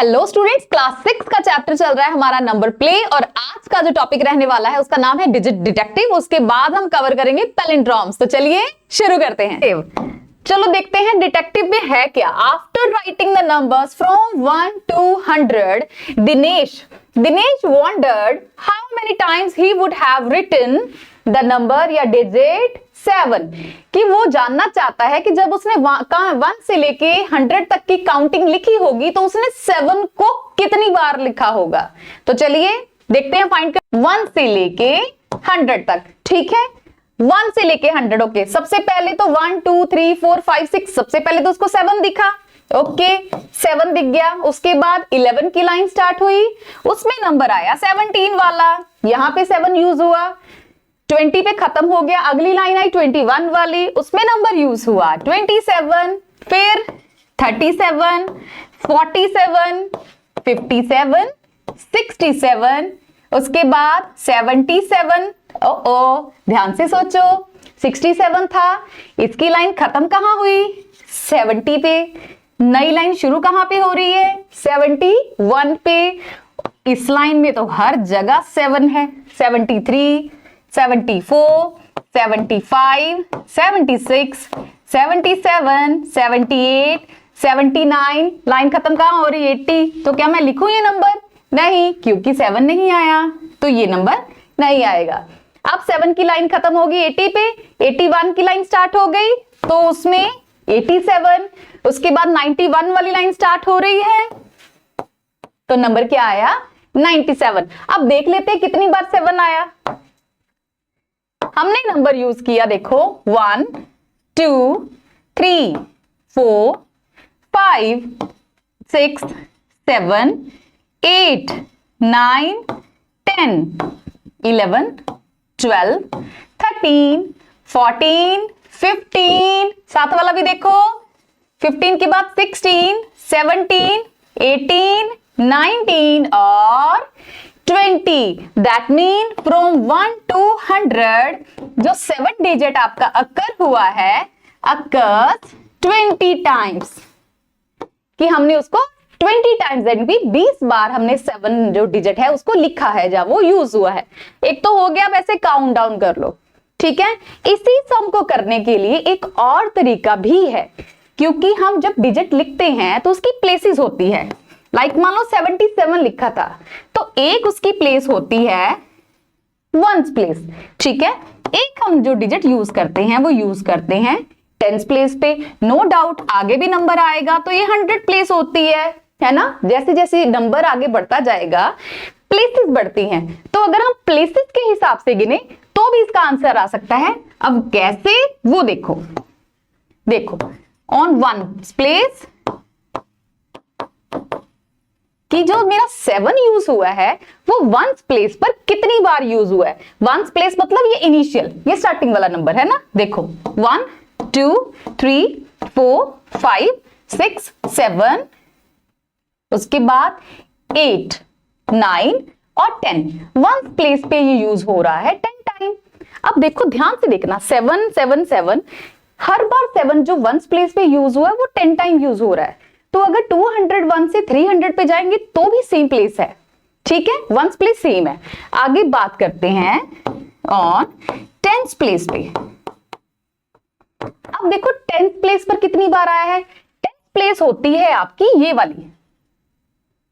Hello students, class 6 का chapter चल रहा है हमारा नंबर प्ले और आज का जो टॉपिक रहने वाला है उसका नाम है डिजिट डिटेक्टिव। उसके बाद हम कवर करेंगे पैलिंड्रोम्स। तो चलिए शुरू करते हैं। चलो देखते हैं डिटेक्टिव में है क्या। After writing the numbers from 1 to 100, Dinesh wondered how many times he would have written the number या digit 7, कि वो जानना चाहता है कि जब उसने 1 से लेके 100 तक की काउंटिंग लिखी होगी तो उसने 7 को कितनी बार लिखा होगा। तो चलिए देखते हैं, फाइंड कर 1 से लेके 100 तक। ठीक है, 1 से लेके 100। ओके, सबसे पहले तो 1 2 3 4 5 6, सबसे पहले तो उसको 7 दिखा। ओके, 7 दिख गया। उसके बाद 11 की लाइन स्टार्ट हुई, उसमें नंबर आया 17 वाला, यहां पे 7 यूज हुआ। 20 पे खत्म हो गया, अगली लाइन आई 21 वाली, उसमें नंबर यूज हुआ 27, फिर 37, 47, 57, 67, उसके बाद 77। ओ ध्यान से सोचो, 67 था, इसकी लाइन खत्म कहां हुई? 70 पे। नई लाइन शुरू कहां पे हो रही है? 71 पे। इस लाइन में तो हर जगह 7 है। 73, 74, 75, 76, 77, 78, 79, लाइन खत्म कहां हो रही है? 80। तो क्या मैं लिखूं ये नंबर? नहीं, क्योंकि 7 नहीं आया तो ये नंबर नहीं आएगा। अब 7 की लाइन खत्म होगी 80 पे, 81 की लाइन स्टार्ट हो गई तो उसमें 87, उसके बाद 91 वाली लाइन स्टार्ट हो रही है तो नंबर क्या आया? 97। अब देख लेते हैं कितनी बार 7 आया। हमने नंबर यूज किया, देखो 1 2 3 4 5 6 7 8 9 10 11 12 13 14 15, साथ वाला भी देखो, 15 के बाद 16 17 18 19 और 20। दैट मीन फ्रॉम 1 to 100 जो 7 डिजिट आपका अकर हुआ है, अकर्स 20 टाइम्स, कि हमने उसको 20 टाइम्स यानी कि 20 बार हमने 7 जो डिजिट है उसको लिखा है जब वो यूज हुआ है। एक तो हो गया, वैसे काउंट डाउन कर लो। ठीक है, इसी सम को करने के लिए एक और तरीका भी है, क्योंकि हम जब डिजिट लिखते हैं तो उसकी प्लेसेस होती है। लाइक मान लो 77 लिखा था तो एक उसकी प्लेस होती है वंस प्लेस। ठीक है, एक हम जो डिजिट यूज करते हैं वो यूज करते हैं टेंस प्लेस पे। नो डाउट आगे भी नंबर आएगा तो ये 100 प्लेस होती है ना। जैसे जैसे नंबर आगे बढ़ता जाएगा प्लेसेस बढ़ती हैं, तो अगर हम प्लेसेस के हिसाब से गिने तो भी इसका आंसर आ सकता है। अब कैसे वो देखो, ऑन 1 प्लेस कि जो मेरा 7 यूज हुआ है वो 1 प्लेस पर कितनी बार यूज हुआ है। 1 प्लेस मतलब ये इनिशियल, ये स्टार्टिंग वाला नंबर है ना। देखो 1 2 3 4 5 6 7, उसके बाद 8 9 और 10। 1 प्लेस पे ये यूज हो रहा है 10 टाइम। अब देखो ध्यान से देखना, 7 7 7, हर बार 7 जो 1 प्लेस पे यूज हुआ है वो 10 टाइम यूज हो रहा है। तो अगर 201 से 300 पे जाएंगे तो भी सेम प्लेस है। ठीक है, 1 प्लेस सेम है। आगे बात करते हैं ऑन 10 प्लेस पे। अब देखो 10 प्लेस पर कितनी बार आया है? 10 प्लेस होती है आपकी ये वाली।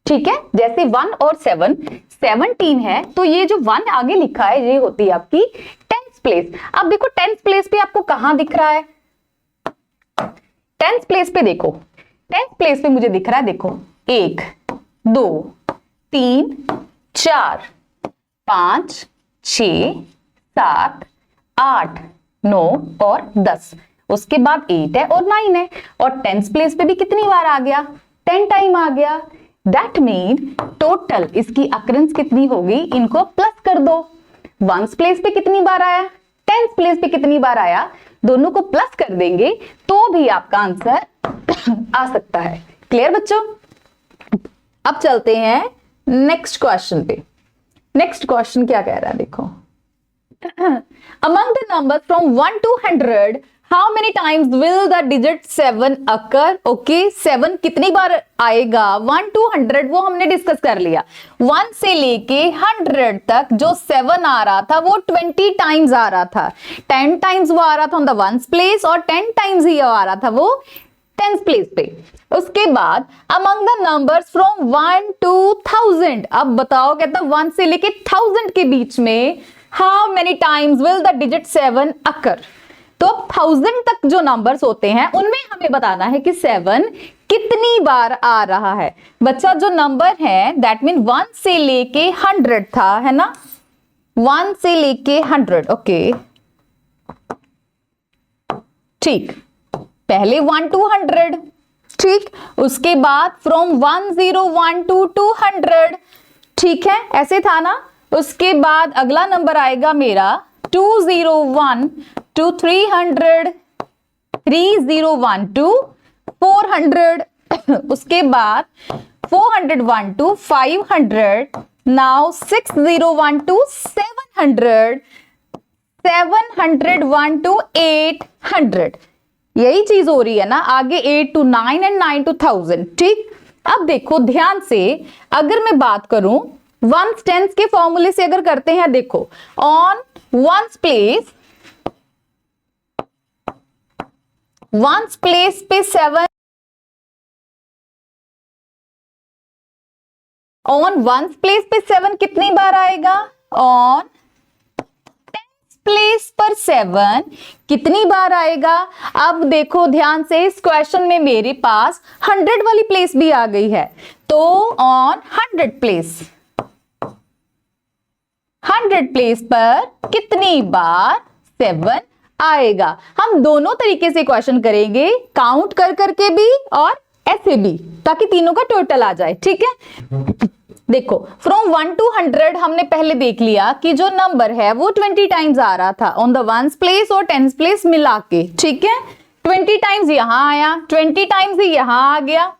ठीक है, जैसे 1 और 7 17 है तो ये जो 1 आगे लिखा है ये होती है आपकी 10th प्लेस। अब देखो 10th प्लेस पे आपको कहां दिख रहा है? 10th प्लेस पे देखो, 10th प्लेस पे मुझे दिख रहा है, देखो 1 2 3 4 5 6 7 8 9 और 10, उसके बाद 8 है और 9 है। और 10th प्लेस पे भी कितनी बार आ गया? 10 टाइम आ गया। दैट मीन टोटल इसकी अकरेंस कितनी होगी? इनको प्लस कर दो। 1 प्लेस पे कितनी बार आया, 10th प्लेस पे कितनी बार आया, दोनों को प्लस कर देंगे तो भी आपका आंसर आ सकता है। क्लियर बच्चों? अब चलते हैं नेक्स्ट क्वेश्चन पे। नेक्स्ट क्वेश्चन क्या कह रहा है देखो, among the number from 1 to 100 how many times will the digit 7 occur? Okay, 7 कितनी बार आएगा 1 to 100 वो हमने डिस्कस कर लिया। 1 से लेके 100 तक जो 7 आ रहा था वो 20 टाइम्स आ रहा था। 10 टाइम्स वो आ रहा था ऑन द वंस प्लेस और 10 टाइम्स ही आ रहा था वो 10th प्लेस पे। उसके बाद among the numbers from 1 to 1000, अब बताओ कहता 1 से लेके 1000 के बीच में how many times will the digit 7 अकर? तो 1000 तक जो नंबर्स होते हैं उनमें हमें बताना है कि 7 कितनी बार आ रहा है। बच्चा जो नंबर है दैट मीन 1 से लेके 100 था, है ना, 1 से लेके 100। ओके ठीक, पहले 1 to 100, ठीक, उसके बाद फ्रॉम 101 to 200, ठीक है, ऐसे था ना। उसके बाद अगला नंबर आएगा मेरा 201 to 300, 301 to 400, उसके बाद 401 to 500, नाउ 601 to 700, 701 to 800। यही चीज हो रही है ना, आगे 8 to 9 एंड 9 to 1000। ठीक, अब देखो ध्यान से, अगर मैं बात करूं वंस टेंस के फॉर्मूले से अगर करते हैं, देखो on ones place, ones place पे 7, ऑन वंस प्लेस पे 7 कितनी बार आएगा? ऑन टेंस प्लेस पर 7 कितनी बार आएगा? अब देखो ध्यान से, इस क्वेश्चन में मेरे पास 100 वाली प्लेस भी आ गई है, तो ऑन 100 प्लेस, 100 प्लेस पर कितनी बार 7 आएगा? हम दोनों तरीके से क्वेश्चन करेंगे, काउंट कर करके भी और ऐसे भी, ताकि तीनों का टोटल आ जाए। ठीक है, देखो फ्रॉम 1 to 100 हमने पहले देख लिया कि जो नंबर है वो 20 टाइम्स आ रहा था ऑन द वंस प्लेस और टेंस प्लेस मिला के। ठीक है, 20 टाइम्स यहां आया, 20 टाइम्स ही यहां आ गया,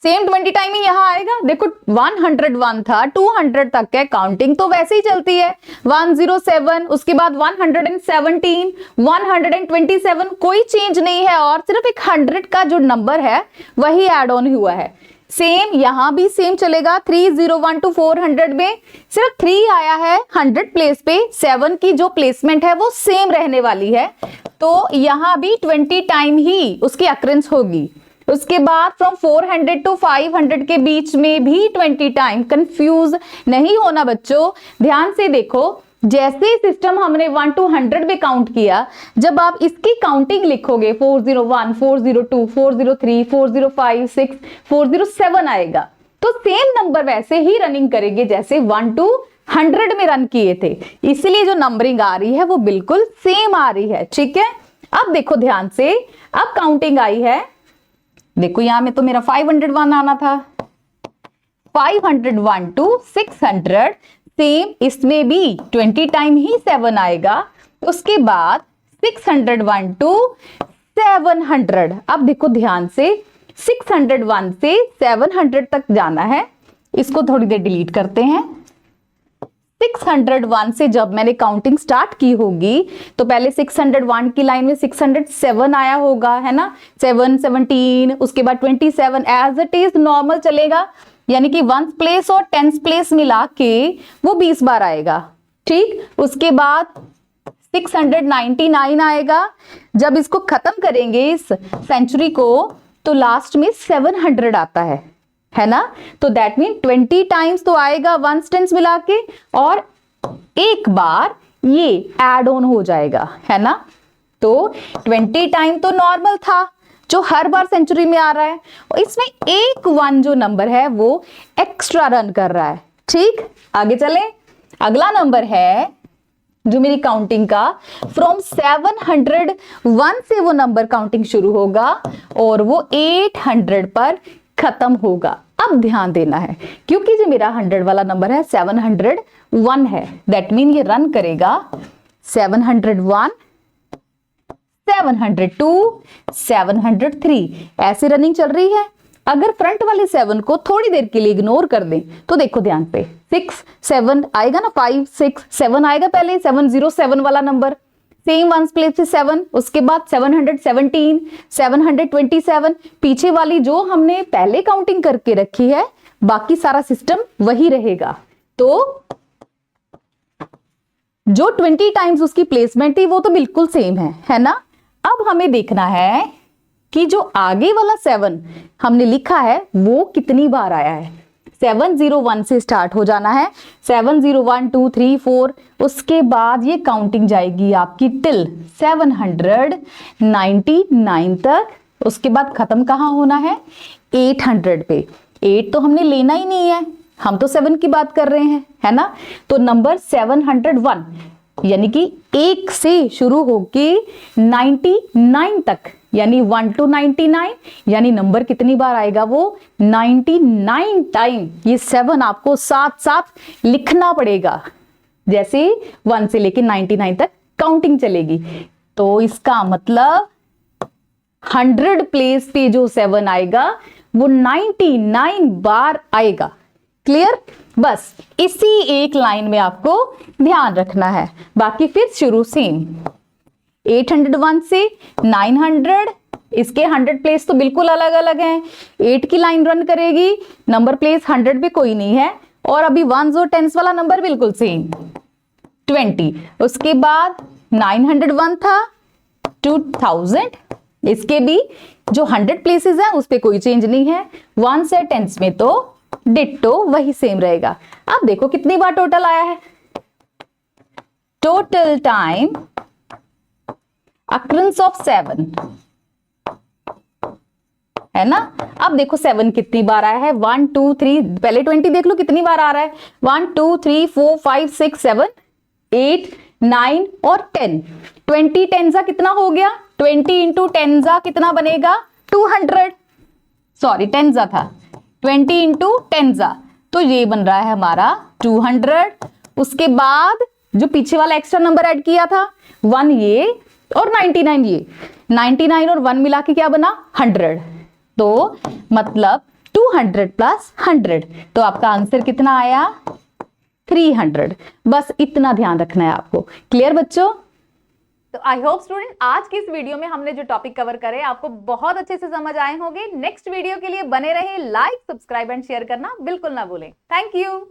सेम 20 टाइम ही यहां आएगा। देखो 101 था, 200 तक है, काउंटिंग तो वैसे ही चलती है। 107, उसके बाद 117, 127, कोई चेंज नहीं है और सिर्फ एक 100 का जो नंबर है वही ऐड ऑन हुआ है। सेम यहां भी सेम चलेगा, 301 to 400 में सिर्फ 3 आया है 100 प्लेस पे, 7 की जो प्लेसमेंट है वो सेम रहने वाली है, तो यहां भी 20 टाइम ही उसकी अक्रेंस होगी। उसके बाद फ्रॉम 400 to 500 के बीच में भी 20 टाइम। कंफ्यूज नहीं होना बच्चों, ध्यान से देखो, जैसे सिस्टम हमने 1 to 100 में काउंट किया, जब आप इसकी काउंटिंग लिखोगे 401, 402, 403, 405, 6, 407 आएगा, तो सेम नंबर वैसे ही रनिंग करेंगे जैसे 1 to 100 में रन किए थे, इसलिए जो नंबरिंग आ रही है वो बिल्कुल सेम आ रही है। ठीक है, अब देखो ध्यान से, अब काउंटिंग आई है, देखो यहां में तो मेरा 501 आना था, 501 to 600, सेम इसमें भी 20 टाइम ही 7 आएगा। उसके बाद 601 to 700, अब देखो ध्यान से, 601 से 700 तक जाना है, इसको थोड़ी देर डिलीट करते हैं। 601 से जब मैंने काउंटिंग स्टार्ट की होगी तो पहले 601 की लाइन में 607 आया होगा, है ना, 7, 17, उसके बाद 27, एज इट इज नॉर्मल चलेगा, यानी कि वंस प्लेस और टेंस प्लेस मिला के वो 20 बार आएगा। ठीक, उसके बाद 699 आएगा, जब इसको खत्म करेंगे इस सेंचुरी को तो लास्ट में 700 आता है ना, तो दैट मीन 20 टाइम्स तो आएगा वंस टेंस मिला के, और एक बार ये ऐड ऑन हो जाएगा, है ना, तो 20 टाइम तो नॉर्मल था जो हर बार सेंचुरी में आ रहा है, और इसमें एक 1 जो नंबर है वो एक्स्ट्रा रन कर रहा है। ठीक, आगे चले, अगला नंबर है जो मेरी काउंटिंग का फ्रॉम 701 से वो नंबर काउंटिंग शुरू होगा और वो 800 पर खत्म होगा। अब ध्यान देना है, क्योंकि जो मेरा 100 वाला नंबर है 701 है, दैट मीन ये रन करेगा 701, 702, 703, ऐसे रनिंग चल रही है। अगर फ्रंट वाले 7 को थोड़ी देर के लिए इग्नोर कर दें तो देखो ध्यान पे, 6, 7 आएगा ना, 5, 6, 7 आएगा पहले, 707 वाला नंबर, सेम वंस प्लेस पे 7, उसके बाद 717, 727, पीछे वाली जो हमने पहले काउंटिंग करके रखी है बाकी सारा सिस्टम वही रहेगा। तो जो 20 टाइम्स उसकी प्लेसमेंट थी वो तो बिल्कुल सेम है ना। अब हमें देखना है कि जो आगे वाला 7 हमने लिखा है वो कितनी बार आया है। 701 से स्टार्ट हो जाना है, 701 2 3 4, उसके बाद ये काउंटिंग जाएगी आपकी टिल 799 तक। उसके बाद खत्म कहाँ होना है, 800 पे। 8 तो हमने लेना ही नहीं है, हम तो 7 की बात कर रहे हैं, है ना। तो नंबर 701 यानी कि 1 से शुरू होके 99 तक, यानी 1 to 99, यानी नंबर कितनी बार आएगा वो 99 टाइम। ये 7 आपको साथ साथ लिखना पड़ेगा, जैसे 1 से लेके 99 तक काउंटिंग चलेगी। तो इसका मतलब 100 प्लेस पे जो 7 आएगा वो 99 बार आएगा। क्लियर? बस इसी एक लाइन में आपको ध्यान रखना है, बाकी फिर शुरू सेम। 801 से 900, इसके 100 प्लेस तो बिल्कुल अलग अलग हैं। 8 की लाइन रन करेगी, नंबर प्लेस 100 पे कोई नहीं है, और अभी 1s और 10s वाला नंबर बिल्कुल सेम 20। उसके बाद 901 था 2000, इसके भी जो 100 प्लेसेस हैं उस पे कोई चेंज नहीं है। 1 से 10s में तो डिट्टो वही सेम रहेगा। अब देखो कितनी बार टोटल आया है। टोटल टाइम अक्रंस ऑफ 7, है ना। अब देखो 7 कितनी बार आया है, 1 2 3, पहले 20 देख लो कितनी बार आ रहा है, 1 2 3 4 5 6 7 8 9 और 10। 20 10 कितना हो गया, 20 इंटू 10 कितना बनेगा 200, सॉरी 10 था, 20 इंटू 10, तो ये बन रहा है हमारा 200। उसके बाद जो पीछे वाला एक्स्ट्रा नंबर ऐड किया था 1 ये और 99 ये, 99 और 1 मिला के क्या बना 100, तो मतलब 200 प्लस 100, तो आपका आंसर कितना आया 300। बस इतना ध्यान रखना है आपको। क्लियर बच्चों? तो आई होप स्टूडेंट आज की इस वीडियो में हमने जो टॉपिक कवर करे आपको बहुत अच्छे से समझ आए होंगे। नेक्स्ट वीडियो के लिए बने रहे, लाइक सब्सक्राइब एंड शेयर करना बिल्कुल ना भूलें। Thank you.